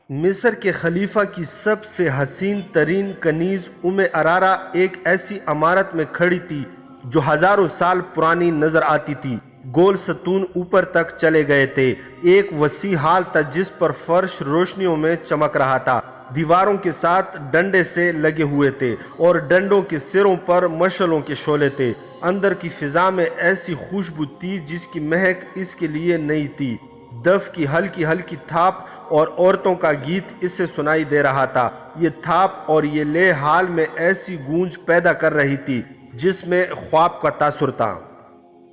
مصر کے خلیفہ کی سب سے حسین ترین کنیز ارارا ایک ایسی عمارت میں کھڑی تھی جو ہزاروں سال پرانی نظر آتی تھی۔ گول ستون اوپر تک چلے گئے تھے۔ ایک وسیع ہال تھا جس پر فرش روشنیوں میں چمک رہا تھا۔ دیواروں کے ساتھ ڈنڈے سے لگے ہوئے تھے اور ڈنڈوں کے سروں پر مشعلوں کے شعلے تھے۔ اندر کی فضا میں ایسی خوشبو تھی جس کی مہک اس کے لیے نئی تھی۔ دف کی ہلکی ہلکی تھاپ اور عورتوں کا گیت اسے سنائی دے رہا تھا۔ یہ تھاپ اور یہ لے حال میں ایسی گونج پیدا کر رہی تھی جس میں خواب کا تاثر تھا۔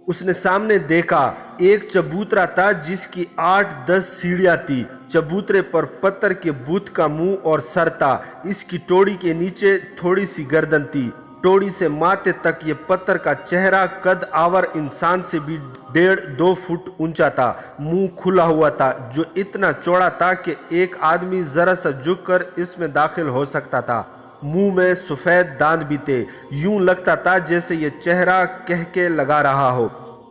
اس نے سامنے دیکھا، ایک چبوترا تھا جس کی 8-10 سیڑھیاں تھی۔ چبوترے پر پتھر کے بت کا منہ اور سر تھا۔ اس کی ٹوڑی کے نیچے تھوڑی سی گردن تھی۔ ٹوڑی سے ماتھے تک یہ پتھر کا چہرہ قد آور انسان سے بھی 1.5-2 فٹ اونچا تھا۔ منہ کھلا ہوا تھا جو اتنا چوڑا تھا کہ ایک آدمی ذرا سا جھک کر اس میں داخل ہو سکتا تھا۔ منہ میں سفید دانت بھی تھے۔ یوں لگتا تھا جیسے یہ چہرہ کہکے لگا رہا ہو۔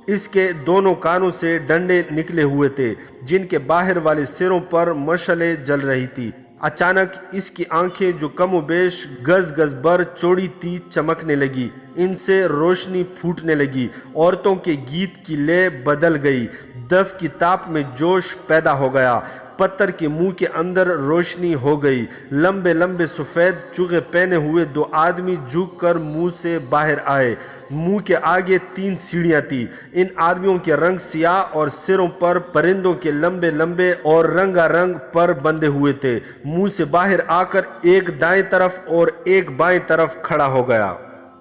اس کے دونوں کانوں سے ڈنڈے نکلے ہوئے تھے جن کے باہر والے سروں پر مشعلیں جل رہی تھی۔ اچانک اس کی آنکھیں جو کم و بیش گز گز بر چوڑی تھی چمکنے لگی۔ ان سے روشنی پھوٹنے لگی۔ عورتوں کے گیت کی لے بدل گئی۔ دف کی تاپ میں جوش پیدا ہو گیا۔ پتھر کے منہ کے اندر روشنی ہو گئی۔ لمبے لمبے سفید چوغے پہنے ہوئے 2 آدمی جھک کر منہ سے باہر آئے۔ منہ کے آگے 3 سیڑھیاں تھیں۔ ان آدمیوں کے رنگ سیاہ اور سروں پر پرندوں کے لمبے لمبے اور رنگا رنگ پر بندھے ہوئے تھے۔ منہ سے باہر آ کر ایک دائیں طرف اور ایک بائیں طرف کھڑا ہو گیا۔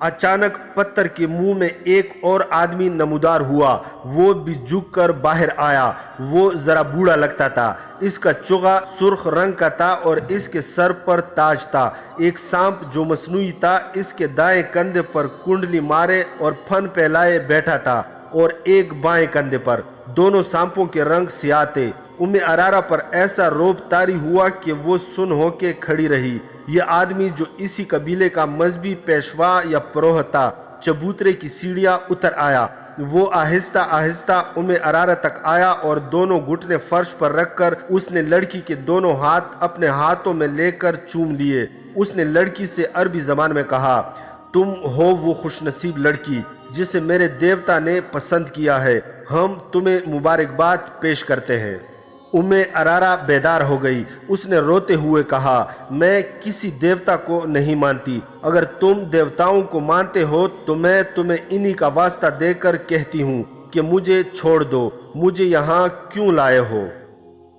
اچانک پتھر کے منہ میں ایک اور آدمی نمودار ہوا۔ وہ بھی جھک کر باہر آیا۔ وہ ذرا بوڑھا لگتا تھا۔ اس کا چوغا سرخ رنگ کا تھا اور اس کے سر پر تاج تھا۔ ایک سانپ جو مصنوعی تھا اس کے دائیں کندھے پر کنڈلی مارے اور پھن پھیلائے بیٹھا تھا اور ایک بائیں کندھے پر۔ دونوں سانپوں کے رنگ سیاہ تھے۔ ارارا پر ایسا روب طاری ہوا کہ وہ سن ہو کے کھڑی رہی۔ یہ آدمی جو اسی قبیلے کا مذہبی پیشوا یا پروہت تھا چبوترے کی سیڑھیاں اتر آیا۔ وہ آہستہ آہستہ ارارا تک آیا اور دونوں گھٹنے فرش پر رکھ کر اس نے لڑکی کے دونوں ہاتھ اپنے ہاتھوں میں لے کر چوم لیے۔ اس نے لڑکی سے عربی زبان میں کہا، تم ہو وہ خوش نصیب لڑکی جسے میرے دیوتا نے پسند کیا ہے۔ ہم تمہیں مبارکباد پیش کرتے ہیں۔ ارارا بیدار ہو گئی۔ اس نے روتے ہوئے کہا، میں کسی دیوتا کو نہیں مانتی۔ اگر تم دیوتاؤں کو مانتے ہو تو میں تمہیں انہی کا واسطہ دے کر کہتی ہوں کہ مجھے چھوڑ دو۔ مجھے یہاں کیوں لائے ہو؟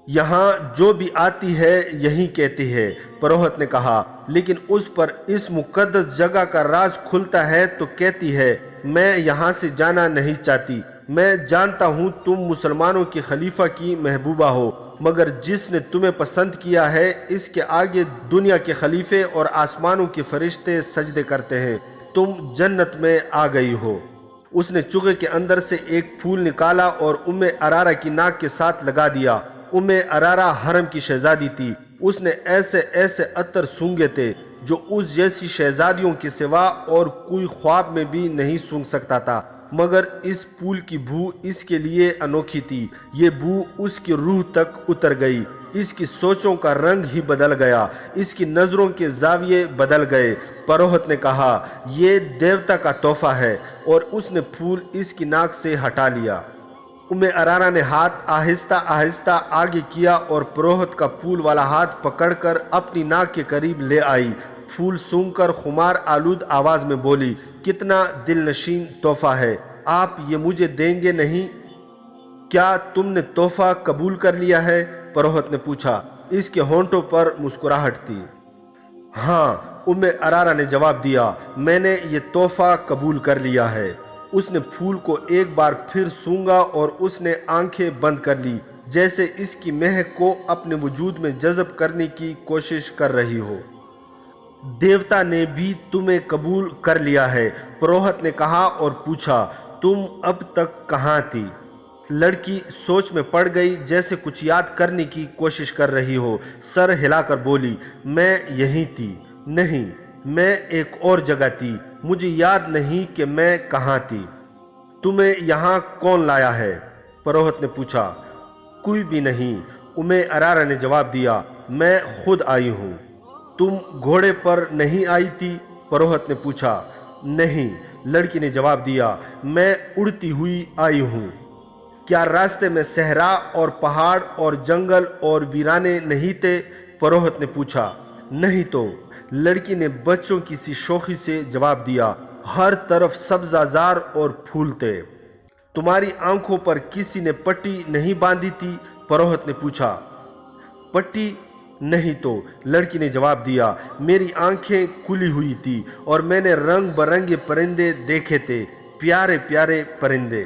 یہاں جو بھی آتی ہے یہی کہتی ہے، پروہت نے کہا، لیکن اس پر اس مقدس جگہ کا راز کھلتا ہے تو کہتی ہے، میں یہاں سے جانا نہیں چاہتی۔ میں جانتا ہوں تم مسلمانوں کے خلیفہ کی محبوبہ ہو، مگر جس نے تمہیں پسند کیا ہے اس کے آگے دنیا کے خلیفے اور آسمانوں کے فرشتے سجدے کرتے ہیں۔ تم جنت میں آ گئی ہو۔ اس نے چوغے کے اندر سے ایک پھول نکالا اور ارارا کی ناک کے ساتھ لگا دیا۔ ارارا حرم کی شہزادی تھی۔ اس نے ایسے ایسے عطر سونگھے تھے جو اس جیسی شہزادیوں کے سوا اور کوئی خواب میں بھی نہیں سونگھ سکتا تھا، مگر اس پھول کی بو اس کے لیے انوکھی تھی۔ یہ بو اس کی روح تک اتر گئی۔ اس کی سوچوں کا رنگ ہی بدل گیا۔ اس کی نظروں کے زاویے بدل گئے۔ پروہت نے کہا، یہ دیوتا کا تحفہ ہے، اور اس نے پھول اس کی ناک سے ہٹا لیا۔ ارارا نے ہاتھ آہستہ آہستہ آگے کیا اور پروہت کا پھول والا ہاتھ پکڑ کر اپنی ناک کے قریب لے آئی۔ پھول سونگھ کر خمار آلود آواز میں بولی، کتنا دل نشین تحفہ ہے، آپ یہ مجھے دیں گے نہیں؟ کیا تم نے تحفہ قبول کر لیا ہے؟ پروہت نے پوچھا۔ اس کے ہونٹوں پر مسکراہٹ تھی۔ ہاں، ارارا نے جواب دیا، میں نے یہ تحفہ قبول کر لیا ہے۔ اس نے پھول کو ایک بار پھر سونگھا اور اس نے آنکھیں بند کر لی جیسے اس کی مہک کو اپنے وجود میں جذب کرنے کی کوشش کر رہی ہو۔ دیوتا نے بھی تمہیں قبول کر لیا ہے، پروہت نے کہا اور پوچھا، تم اب تک کہاں تھی؟ لڑکی سوچ میں پڑ گئی، جیسے کچھ یاد کرنے کی کوشش کر رہی ہو۔ سر ہلا کر بولی، میں یہیں تھی۔ نہیں، میں ایک اور جگہ تھی۔ مجھے یاد نہیں کہ میں کہاں تھی۔ تمہیں یہاں کون لایا ہے؟ پروہت نے پوچھا۔ کوئی بھی نہیں، ارارا نے جواب دیا۔ میں خود آئی ہوں۔ تم گھوڑے پر نہیں آئی تھی؟ پروہت نے پوچھا۔ نہیں، لڑکی نے جواب دیا، میں اڑتی ہوئی آئی ہوں۔ کیا راستے میں صحرا اور پہاڑ اور جنگل اور ویرانے نہیں تھے؟ پروہت نے پوچھا۔ نہیں تو، لڑکی نے بچوں کی سی شوخی سے جواب دیا، ہر طرف سبزہ زار اور پھول تھے۔ تمہاری آنکھوں پر کسی نے پٹی نہیں باندھی تھی؟ پروہت نے پوچھا۔ پٹی؟ نہیں تو، لڑکی نے جواب دیا، میری آنکھیں کھلی ہوئی تھی اور میں نے رنگ برنگے پرندے دیکھے تھے، پیارے پیارے پرندے۔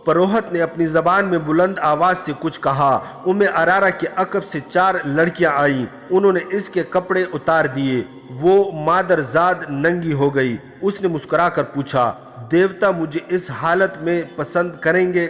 پروہت نے اپنی زبان میں بلند آواز سے کچھ کہا۔ ارارا کے عقب سے 4 لڑکیاں آئیں، انہوں نے اس کے کپڑے اتار دیے، وہ مادر زاد ننگی ہو گئی۔ اس نے مسکرا کر پوچھا، دیوتا مجھے اس حالت میں پسند کریں گے؟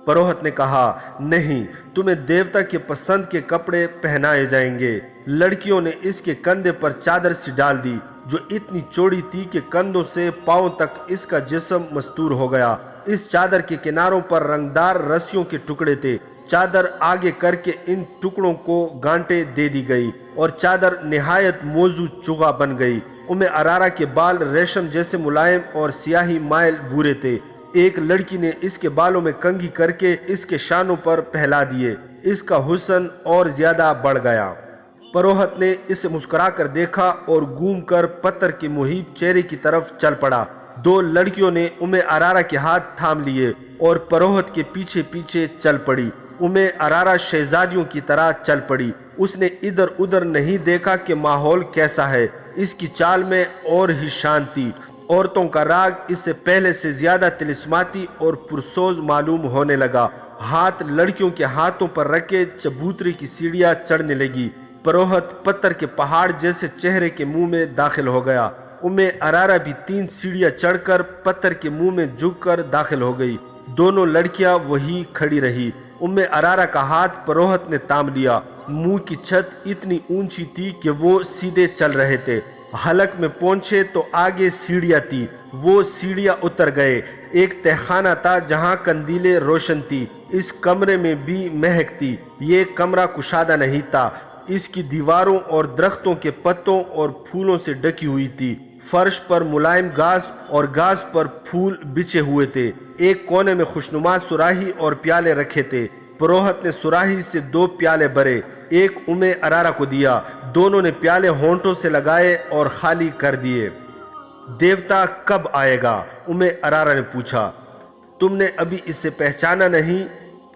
پروہت نے کہا، نہیں، تمہیں دیوتا کے پسند کے کپڑے پہنائے جائیں گے۔ لڑکیوں نے اس کے کندھے پر چادر سی ڈال دی جو اتنی چوڑی تھی کہ کندھوں سے پاؤں تک اس کا جسم مستور ہو گیا۔ اس چادر کے کناروں پر رنگدار رسیوں کے ٹکڑے تھے۔ چادر آگے کر کے ان ٹکڑوں کو گانٹیں دے دی گئی اور چادر نہایت موزوں چغا بن گئی۔ ارارا کے بال ریشم جیسے ملائم اور سیاہی مائل بھورے تھے۔ ایک لڑکی نے اس کے بالوں میں کنگھی کر کے اس کے شانوں پر پھیلا دیے۔ اس کا حسن اور زیادہ بڑھ گیا۔ پروہت نے اسے مسکرا کر دیکھا اور گھوم کر پتھر کے محیط چہرے کی طرف چل پڑا۔ 2 لڑکیوں نے ارارا کے ہاتھ تھام لیے اور پروہت کے پیچھے پیچھے چل پڑی۔ ارارا شہزادیوں کی طرح چل پڑی۔ اس نے ادھر ادھر نہیں دیکھا کہ ماحول کیسا ہے۔ اس کی چال میں اور ہی شان تھی۔ عورتوں کا راگ اس سے پہلے سے زیادہ طلسماتی اور پرسوز معلوم ہونے لگا۔ ہاتھ لڑکیوں کے ہاتھوں پر رکھے چبوترے کی سیڑھیاں چڑھنے لگی۔ پروہت پتھر کے پہاڑ جیسے چہرے کے منہ میں داخل ہو گیا۔ ارارا بھی 3 سیڑھیاں چڑھ کر پتھر کے منہ میں جھک کر داخل ہو گئی۔ دونوں لڑکیاں وہی کھڑی رہی۔ ارارا کا ہاتھ پروہت نے تام لیا۔ منہ کی چھت اتنی اونچی تھی کہ وہ سیدھے چل رہے تھے۔ حلق میں پہنچے تو آگے سیڑھیاں تھی، وہ سیڑھیاں اتر گئے۔ ایک تہخانہ تھا جہاں قندیلیں روشن تھی۔ اس کمرے میں بھی مہک تھی۔ یہ کمرہ کشادہ نہیں تھا۔ اس کی دیواروں اور درختوں کے پتوں اور پھولوں سے ڈکی ہوئی تھی۔ فرش پر ملائم گھاس اور گھاس پر پھول بچھے ہوئے تھے۔ ایک کونے میں خوشنما سراہی اور پیالے رکھے تھے۔ پروہت نے سراہی سے 2 پیالے بھرے، ایک ارارا کو دیا۔ دونوں نے پیالے ہونٹوں سے لگائے اور خالی کر دیے۔ دیوتا کب آئے گا؟ ارارا نے پوچھا۔ تم نے ابھی اسے پہچانا نہیں؟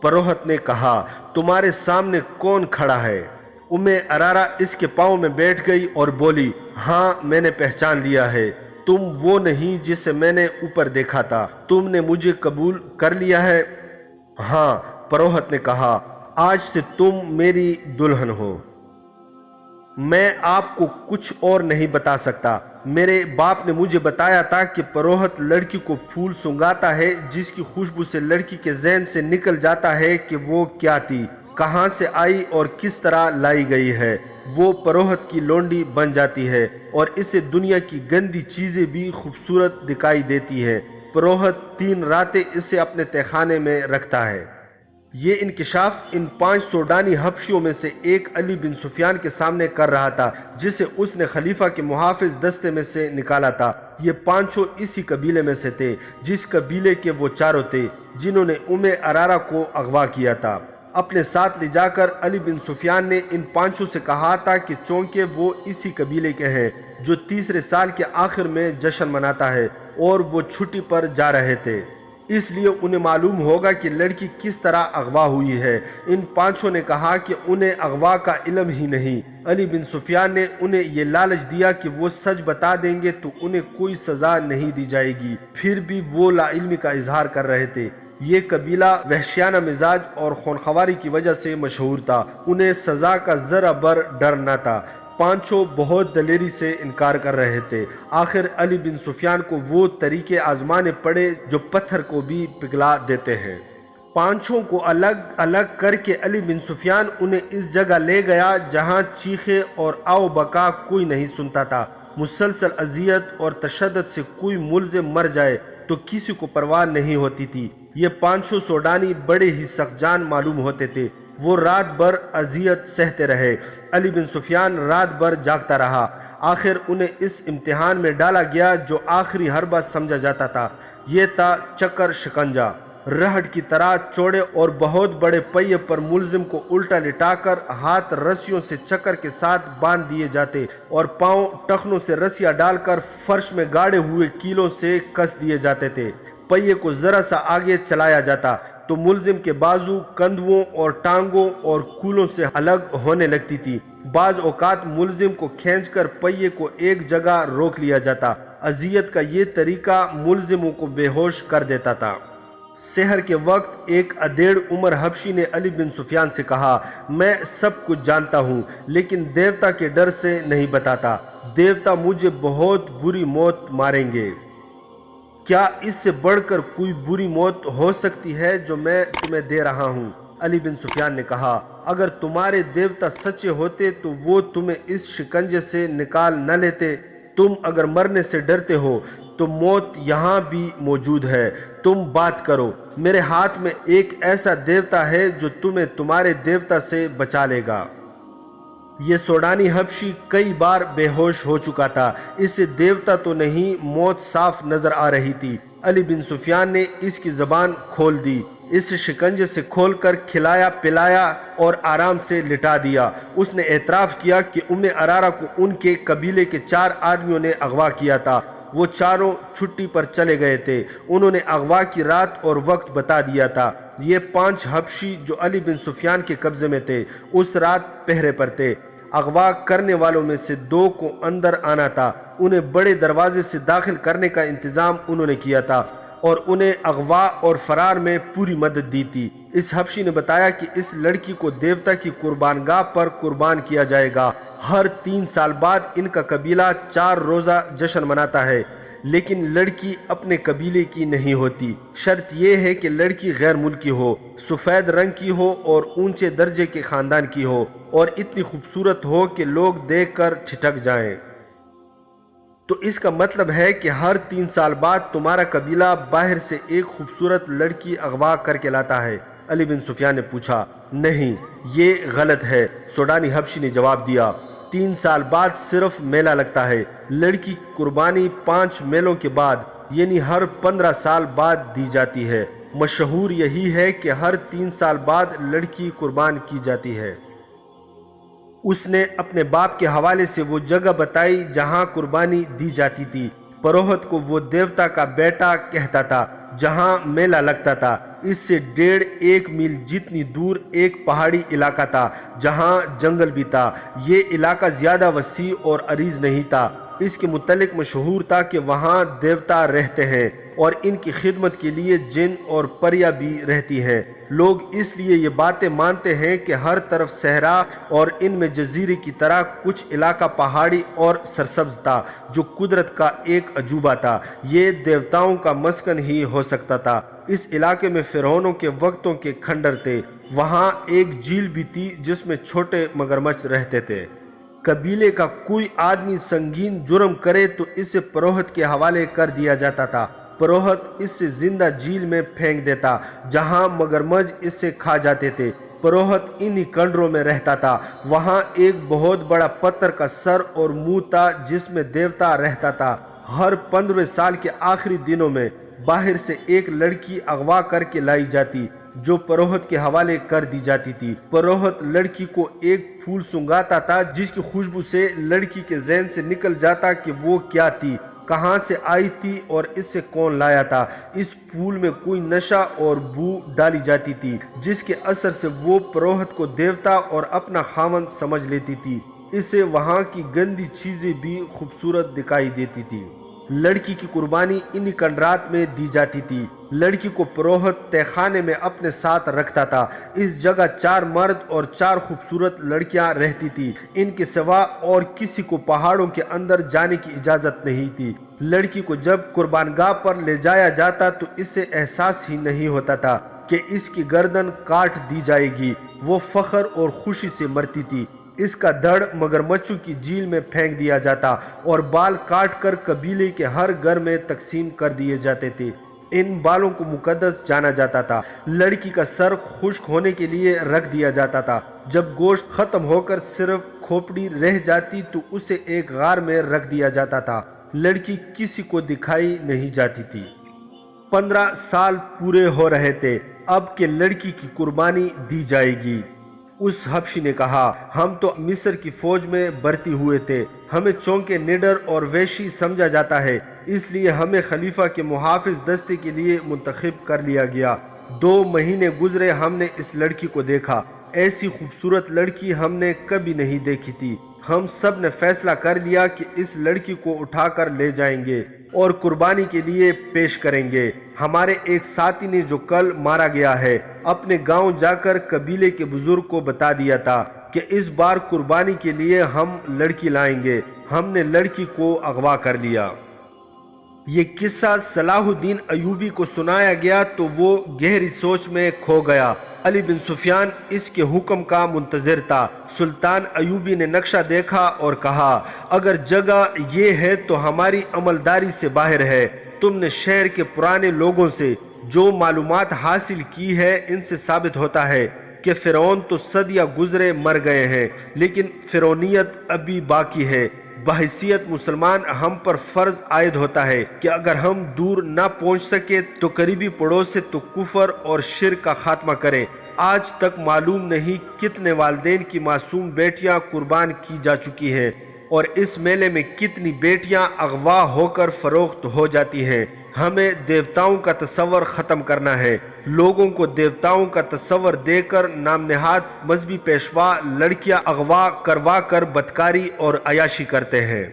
پروہت نے کہا۔ تمہارے سامنے کون کھڑا ہے؟ ارارا اس کے پاؤں میں بیٹھ گئی اور بولی، ہاں، میں نے پہچان لیا ہے۔ تم وہ نہیں جسے میں نے اوپر دیکھا تھا۔ تم نے مجھے قبول کر لیا ہے؟ ہاں، پروہت نے کہا، آج سے تم میری دلہن ہو۔ میں آپ کو کچھ اور نہیں بتا سکتا۔ میرے باپ نے مجھے بتایا تھا کہ پروہت لڑکی کو پھول سنگھاتا ہے جس کی خوشبو سے لڑکی کے ذہن سے نکل جاتا ہے کہ وہ کیا تھی، کہاں سے آئی اور کس طرح لائی گئی ہے۔ وہ پروہت کی لونڈی بن جاتی ہے اور اسے دنیا کی گندی چیزیں بھی خوبصورت دکھائی دیتی ہیں۔ پروہت 3 راتیں اسے اپنے تہخانے میں رکھتا ہے۔ یہ انکشاف ان 5 سوڈانی حبشیوں میں سے ایک علی بن سفیان کے سامنے کر رہا تھا، جسے اس نے خلیفہ کے محافظ دستے میں سے نکالا تھا۔ یہ 5 اسی قبیلے میں سے تھے جس قبیلے کے وہ 4 تھے جنہوں نے ارارا کو اغوا کیا تھا۔ اپنے ساتھ لے جا کر علی بن سفیان نے ان 5 سے کہا تھا کہ چونکہ وہ اسی قبیلے کے ہیں جو تیسرے سال کے آخر میں جشن مناتا ہے اور وہ چھٹی پر جا رہے تھے، اس لیے انہیں معلوم ہوگا کہ لڑکی کس طرح اغوا ہوئی ہے۔ ان 5 نے کہا کہ انہیں اغوا کا علم ہی نہیں۔ علی بن سفیان نے انہیں یہ لالچ دیا کہ وہ سچ بتا دیں گے تو انہیں کوئی سزا نہیں دی جائے گی، پھر بھی وہ لا علمی کا اظہار کر رہے تھے۔ یہ قبیلہ وحشیانہ مزاج اور خونخواری کی وجہ سے مشہور تھا۔ انہیں سزا کا ذرا بر ڈر نہ تھا۔ 5 بہت دلیری سے انکار کر رہے تھے۔ آخر علی بن سفیان کو وہ طریقے آزمانے پڑے جو پتھر کو بھی پگھلا دیتے ہیں۔ 5 کو الگ الگ کر کے علی بن سفیان انہیں اس جگہ لے گیا جہاں چیخے اور آو بکا کوئی نہیں سنتا تھا۔ مسلسل اذیت اور تشدد سے کوئی ملزم مر جائے تو کسی کو پرواہ نہیں ہوتی تھی۔ یہ 5 سوڈانی بڑے ہی سخت جان معلوم ہوتے تھے۔ وہ رات بھر اذیت سہتے رہے۔ علی بن سفیان رات بھر جاگتا رہا۔ آخر انہیں اس امتحان میں ڈالا گیا جو آخری حربہ سمجھا جاتا تھا۔ یہ تھا چکر شکنجہ۔ رہٹ کی طرح چوڑے اور بہت بڑے پہیے پر ملزم کو الٹا لٹا کر ہاتھ رسیوں سے چکر کے ساتھ باندھ دیے جاتے اور پاؤں ٹخنوں سے رسیاں ڈال کر فرش میں گاڑے ہوئے کیلوں سے کس دیے جاتے تھے۔ پہیے کو ذرا سا آگے چلایا جاتا تو ملزم کے بازو کندھوں اور ٹانگوں اور کولوں سے الگ ہونے لگتی تھی۔ بعض اوقات ملزم کو کھینچ کر پہیے کو ایک جگہ روک لیا جاتا۔ اذیت کا یہ طریقہ ملزموں کو بے ہوش کر دیتا تھا۔ سحر کے وقت ایک ادھیڑ عمر حبشی نے علی بن سفیان سے کہا، میں سب کچھ جانتا ہوں لیکن دیوتا کے ڈر سے نہیں بتاتا۔ دیوتا مجھے بہت بری موت ماریں گے۔ کیا اس سے بڑھ کر کوئی بری موت ہو سکتی ہے جو میں تمہیں دے رہا ہوں؟ علی بن سفیان نے کہا، اگر تمہارے دیوتا سچے ہوتے تو وہ تمہیں اس شکنجے سے نکال نہ لیتے۔ تم اگر مرنے سے ڈرتے ہو تو موت یہاں بھی موجود ہے۔ تم بات کرو، میرے ہاتھ میں ایک ایسا دیوتا ہے جو تمہیں تمہارے دیوتا سے بچا لے گا۔ یہ سوڈانی حبشی کئی بار بے ہوش ہو چکا تھا۔ اسے دیوتا تو نہیں، موت صاف نظر آ رہی تھی۔ علی بن سفیان نے اس کی زبان کھول دی، اس شکنجے سے کھول کر کھلایا پلایا اور آرام سے لٹا دیا۔ اس نے اعتراف کیا کہ ارارا کو ان کے قبیلے کے 4 آدمیوں نے اغوا کیا تھا۔ وہ چاروں چھٹی پر چلے گئے تھے۔ انہوں نے اغوا کی رات اور وقت بتا دیا تھا۔ یہ 5 حبشی جو علی بن سفیان کے قبضے میں تھے اس رات پہرے پر تھے۔ اغوا کرنے والوں میں سے 2 کو اندر آنا تھا۔ انہیں بڑے دروازے سے داخل کرنے کا انتظام انہوں نے کیا تھا اور انہیں اغوا اور فرار میں پوری مدد دی تھی۔ اس حبشی نے بتایا کہ اس لڑکی کو دیوتا کی قربان گاہ پر قربان کیا جائے گا۔ ہر 3 سال بعد ان کا قبیلہ 4 روزہ جشن مناتا ہے، لیکن لڑکی اپنے قبیلے کی نہیں ہوتی۔ شرط یہ ہے کہ لڑکی غیر ملکی ہو، سفید رنگ کی ہو اور اونچے درجے کے خاندان کی ہو اور اتنی خوبصورت ہو کہ لوگ دیکھ کر ٹھٹک جائیں۔ تو اس کا مطلب ہے کہ ہر 3 سال بعد تمہارا قبیلہ باہر سے ایک خوبصورت لڑکی اغوا کر کے لاتا ہے؟ علی بن سفیان نے پوچھا۔ نہیں، یہ غلط ہے، سوڈانی حبشی نے جواب دیا۔ 3 سال بعد صرف میلہ لگتا ہے۔ لڑکی قربانی 5 میلوں کے بعد یعنی ہر 15 سال بعد دی جاتی ہے۔ مشہور یہی ہے کہ ہر 3 سال بعد لڑکی قربان کی جاتی ہے۔ اس نے اپنے باپ کے حوالے سے وہ جگہ بتائی جہاں قربانی دی جاتی تھی۔ پروہت کو وہ دیوتا کا بیٹا کہتا تھا جہاں میلہ لگتا تھا۔ اس سے 1.5 میل جتنی دور ایک پہاڑی علاقہ تھا جہاں جنگل بھی تھا۔ یہ علاقہ زیادہ وسیع اور عریض نہیں تھا۔ اس کے متعلق مشہور تھا کہ وہاں دیوتا رہتے ہیں اور ان کی خدمت کے لیے جن اور پریاں بھی رہتی ہیں۔ لوگ اس لیے یہ باتیں مانتے ہیں کہ ہر طرف صحرا اور ان میں جزیرے کی طرح کچھ علاقہ پہاڑی اور سرسبز تھا جو قدرت کا ایک عجوبہ تھا۔ یہ دیوتاؤں کا مسکن ہی ہو سکتا تھا۔ اس علاقے میں فرعونوں کے وقتوں کے کھنڈر تھے۔ وہاں ایک جھیل بھی تھی جس میں چھوٹے مگرمچھ رہتے تھے۔ قبیلے کا کوئی آدمی سنگین جرم کرے تو اسے پروہت کے حوالے کر دیا جاتا تھا۔ پروہت اس سے زندہ جھیل میں پھینک دیتا جہاں مگرمچھ اس سے کھا جاتے تھے۔ پروہت انہی کنڈروں میں رہتا تھا۔ وہاں ایک بہت بڑا پتھر کا سر اور منہ تھا جس میں دیوتا رہتا تھا۔ ہر 15ویں سال کے آخری دنوں میں باہر سے ایک لڑکی اغوا کر کے لائی جاتی جو پروہت کے حوالے کر دی جاتی تھی۔ پروہت لڑکی کو ایک پھول سنگھاتا تھا جس کی خوشبو سے لڑکی کے ذہن سے نکل جاتا کہ وہ کیا تھی، کہاں سے آئی تھی اور اس سے کون لایا تھا۔ اس پھول میں کوئی نشہ اور بو ڈالی جاتی تھی جس کے اثر سے وہ پروہت کو دیوتا اور اپنا خاوند سمجھ لیتی تھی۔ اسے وہاں کی گندی چیزیں بھی خوبصورت دکھائی دیتی تھی۔ لڑکی کی قربانی انہی کنڈرات میں دی جاتی تھی۔ لڑکی کو پروہت تہہ خانے میں اپنے ساتھ رکھتا تھا۔ اس جگہ 4 مرد اور 4 خوبصورت لڑکیاں رہتی تھی۔ ان کے سوا اور کسی کو پہاڑوں کے اندر جانے کی اجازت نہیں تھی۔ لڑکی کو جب قربان گاہ پر لے جایا جاتا تو اسے احساس ہی نہیں ہوتا تھا کہ اس کی گردن کاٹ دی جائے گی۔ وہ فخر اور خوشی سے مرتی تھی۔ اس کا دھڑ مگرمچھوں کی جھیل میں پھینک دیا جاتا اور بال کاٹ کر قبیلے کے ہر گھر میں تقسیم کر دیے جاتے تھے۔ ان بالوں کو مقدس جانا جاتا تھا۔ لڑکی کا سر خشک ہونے کے لیے رکھ دیا جاتا تھا۔ جب گوشت ختم ہو کر صرف کھوپڑی رہ جاتی تو اسے ایک غار میں رکھ دیا جاتا تھا۔ لڑکی کسی کو دکھائی نہیں جاتی تھی۔ 15 سال پورے ہو رہے تھے اب کہ لڑکی کی قربانی دی جائے گی۔ اس حبشی نے کہا، ہم تو مصر کی فوج میں بھرتی ہوئے تھے، ہمیں چونکہ نڈر اور وحشی سمجھا جاتا ہے، اس لیے ہمیں خلیفہ کے محافظ دستے کے لیے منتخب کر لیا گیا۔ 2 مہینے گزرے، ہم نے اس لڑکی کو دیکھا، ایسی خوبصورت لڑکی ہم نے کبھی نہیں دیکھی تھی۔ ہم سب نے فیصلہ کر لیا کہ اس لڑکی کو اٹھا کر لے جائیں گے اور قربانی کے لیے پیش کریں گے۔ ہمارے ایک ساتھی نے جو کل مارا گیا ہے اپنے گاؤں جا کر قبیلے کے بزرگ کو بتا دیا تھا کہ اس بار قربانی کے لیے ہم لڑکی لائیں گے۔ ہم نے لڑکی کو اغوا کر لیا۔ یہ قصہ صلاح الدین ایوبی کو سنایا گیا تو وہ گہری سوچ میں کھو گیا۔ علی بن سفیان اس کے حکم کا منتظر تھا۔ سلطان ایوبی نے نقشہ دیکھا اور کہا، اگر جگہ یہ ہے تو ہماری عملداری سے باہر ہے۔ تم نے شہر کے پرانے لوگوں سے جو معلومات حاصل کی ہے ان سے ثابت ہوتا ہے کہ فرعون تو صدیاں گزرے مر گئے ہیں، لیکن فرعونیت ابھی باقی ہے۔ بحیثیت مسلمان ہم پر فرض عائد ہوتا ہے کہ اگر ہم دور نہ پہنچ سکے تو قریبی پڑوس سے تو کفر اور شرک کا خاتمہ کریں۔ آج تک معلوم نہیں کتنے والدین کی معصوم بیٹیاں قربان کی جا چکی ہیں اور اس میلے میں کتنی بیٹیاں اغوا ہو کر فروخت ہو جاتی ہیں۔ ہمیں دیوتاؤں کا تصور ختم کرنا ہے۔ لوگوں کو دیوتاؤں کا تصور دے کر نام نہاد مذہبی پیشوا لڑکیاں اغوا کروا کر بدکاری اور عیاشی کرتے ہیں۔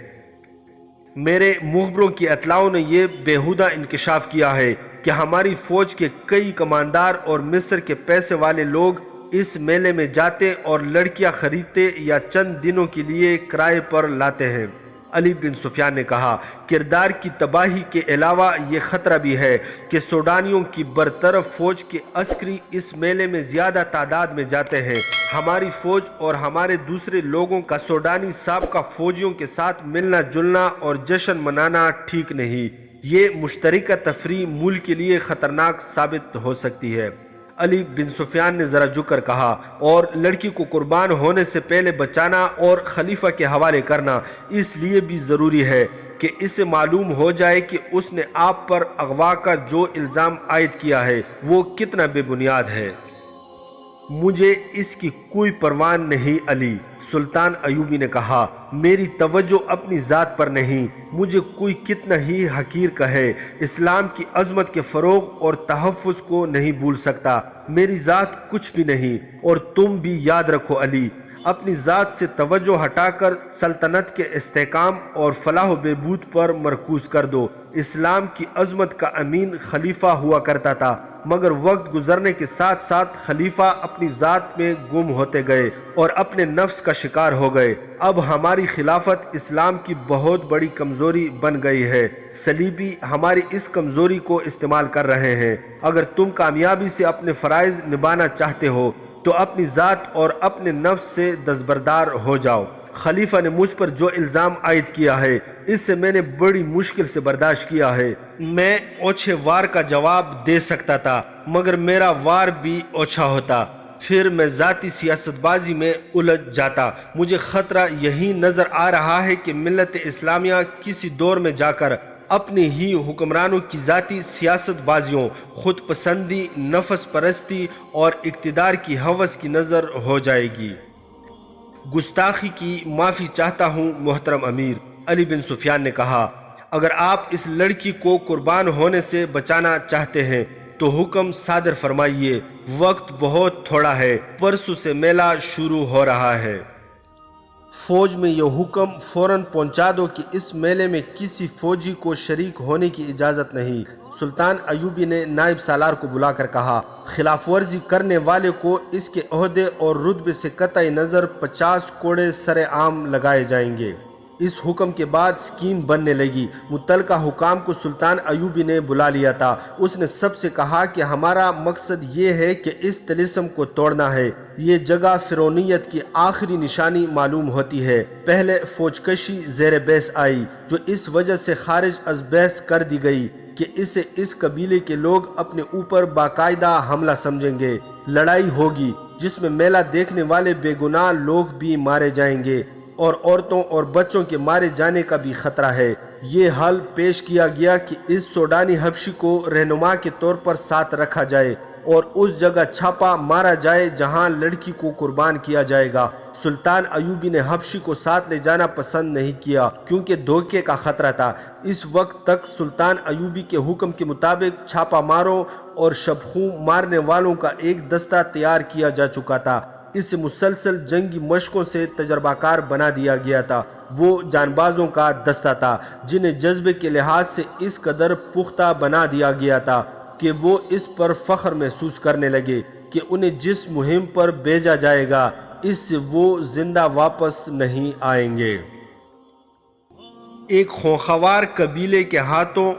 میرے مخبروں کی اطلاعوں نے یہ بیہودہ انکشاف کیا ہے کہ ہماری فوج کے کئی کماندار اور مصر کے پیسے والے لوگ اس میلے میں جاتے اور لڑکیاں خریدتے یا چند دنوں کے لیے کرائے پر لاتے ہیں۔ علی بن سفیان نے کہا، کردار کی تباہی کے علاوہ یہ خطرہ بھی ہے کہ سوڈانیوں کی برطرف فوج کے عسکری اس میلے میں زیادہ تعداد میں جاتے ہیں۔ ہماری فوج اور ہمارے دوسرے لوگوں کا سوڈانی سابقہ فوجیوں کے ساتھ ملنا جلنا اور جشن منانا ٹھیک نہیں۔ یہ مشترکہ تفریح ملک کے لیے خطرناک ثابت ہو سکتی ہے۔ علی بن سفیان نے ذرا جھک کر کہا، اور لڑکی کو قربان ہونے سے پہلے بچانا اور خلیفہ کے حوالے کرنا اس لیے بھی ضروری ہے کہ اسے معلوم ہو جائے کہ اس نے آپ پر اغوا کا جو الزام عائد کیا ہے وہ کتنا بے بنیاد ہے۔ مجھے اس کی کوئی پرواہ نہیں علی، سلطان ایوبی نے کہا، میری توجہ اپنی ذات پر نہیں، مجھے کوئی کتنا ہی حقیر کہے، اسلام کی عظمت کے فروغ اور تحفظ کو نہیں بھول سکتا۔ میری ذات کچھ بھی نہیں، اور تم بھی یاد رکھو علی، اپنی ذات سے توجہ ہٹا کر سلطنت کے استحکام اور فلاح و بہبود پر مرکوز کر دو۔ اسلام کی عظمت کا امین خلیفہ ہوا کرتا تھا، مگر وقت گزرنے کے ساتھ ساتھ خلیفہ اپنی ذات میں گم ہوتے گئے اور اپنے نفس کا شکار ہو گئے۔ اب ہماری خلافت اسلام کی بہت بڑی کمزوری بن گئی ہے۔ صلیبی ہماری اس کمزوری کو استعمال کر رہے ہیں۔ اگر تم کامیابی سے اپنے فرائض نبھانا چاہتے ہو تو اپنی ذات اور اپنے نفس سے دستبردار ہو جاؤ۔ خلیفہ نے مجھ پر جو الزام عائد کیا ہے اس سے میں نے بڑی مشکل سے برداشت کیا ہے۔ میں اوچھے وار کا جواب دے سکتا تھا، مگر میرا وار بھی اوچھا ہوتا، پھر میں ذاتی سیاست بازی میں الجھ جاتا۔ مجھے خطرہ یہی نظر آ رہا ہے کہ ملت اسلامیہ کسی دور میں جا کر اپنی ہی حکمرانوں کی ذاتی سیاست بازیوں، خود پسندی، نفس پرستی اور اقتدار کی ہوس کی نظر ہو جائے گی۔ گستاخی کی معافی چاہتا ہوں محترم امیر، علی بن سفیان نے کہا، اگر آپ اس لڑکی کو قربان ہونے سے بچانا چاہتے ہیں تو حکم صادر فرمائیے، وقت بہت تھوڑا ہے، پرسوں سے میلہ شروع ہو رہا ہے۔ فوج میں یہ حکم فوراً پہنچا دو کہ اس میلے میں کسی فوجی کو شریک ہونے کی اجازت نہیں۔ سلطان ایوبی نے نائب سالار کو بلا کر کہا، خلاف ورزی کرنے والے کو اس کے عہدے اور رتبے سے قطع نظر 50 کوڑے سر عام لگائے جائیں گے۔ اس حکم کے بعد سکیم بننے لگی۔ متعلقہ حکام کو سلطان ایوبی نے بلا لیا تھا۔ اس نے سب سے کہا کہ ہمارا مقصد یہ ہے کہ اس طلسم کو توڑنا ہے۔ یہ جگہ فرعونیت کی آخری نشانی معلوم ہوتی ہے۔ پہلے فوج کشی زیر بحث آئی جو اس وجہ سے خارج از بحث کر دی گئی کہ اسے اس قبیلے کے لوگ اپنے اوپر باقاعدہ حملہ سمجھیں گے۔ لڑائی ہوگی جس میں میلہ دیکھنے والے بے گناہ لوگ بھی مارے جائیں گے اور عورتوں اور بچوں کے مارے جانے کا بھی خطرہ ہے۔ یہ حل پیش کیا گیا کہ اس سوڈانی حبشی کو رہنما کے طور پر ساتھ رکھا جائے اور اس جگہ چھاپا مارا جائے جہاں لڑکی کو قربان کیا جائے گا۔ سلطان ایوبی نے حبشی کو ساتھ لے جانا پسند نہیں کیا کیونکہ دھوکے کا خطرہ تھا۔ اس وقت تک سلطان ایوبی کے حکم کے مطابق چھاپا ماروں اور شبخوں مارنے والوں کا ایک دستہ تیار کیا جا چکا تھا۔ اسے مسلسل جنگی مشقوں سے تجربہ کار بنا دیا گیا تھا۔ وہ جانبازوں کا دستہ تھا جنہیں جذبے کے لحاظ سے اس قدر پختہ بنا دیا گیا تھا کہ وہ اس پر فخر محسوس کرنے لگے کہ انہیں جس مہم پر بھیجا جائے گا اس سے وہ زندہ واپس نہیں آئیں گے۔ ایک خونخوار قبیلے کے ہاتھوں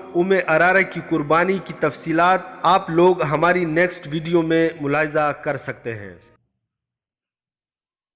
ارارہ کی قربانی کی تفصیلات آپ لوگ ہماری نیکسٹ ویڈیو میں ملاحظہ کر سکتے ہیں۔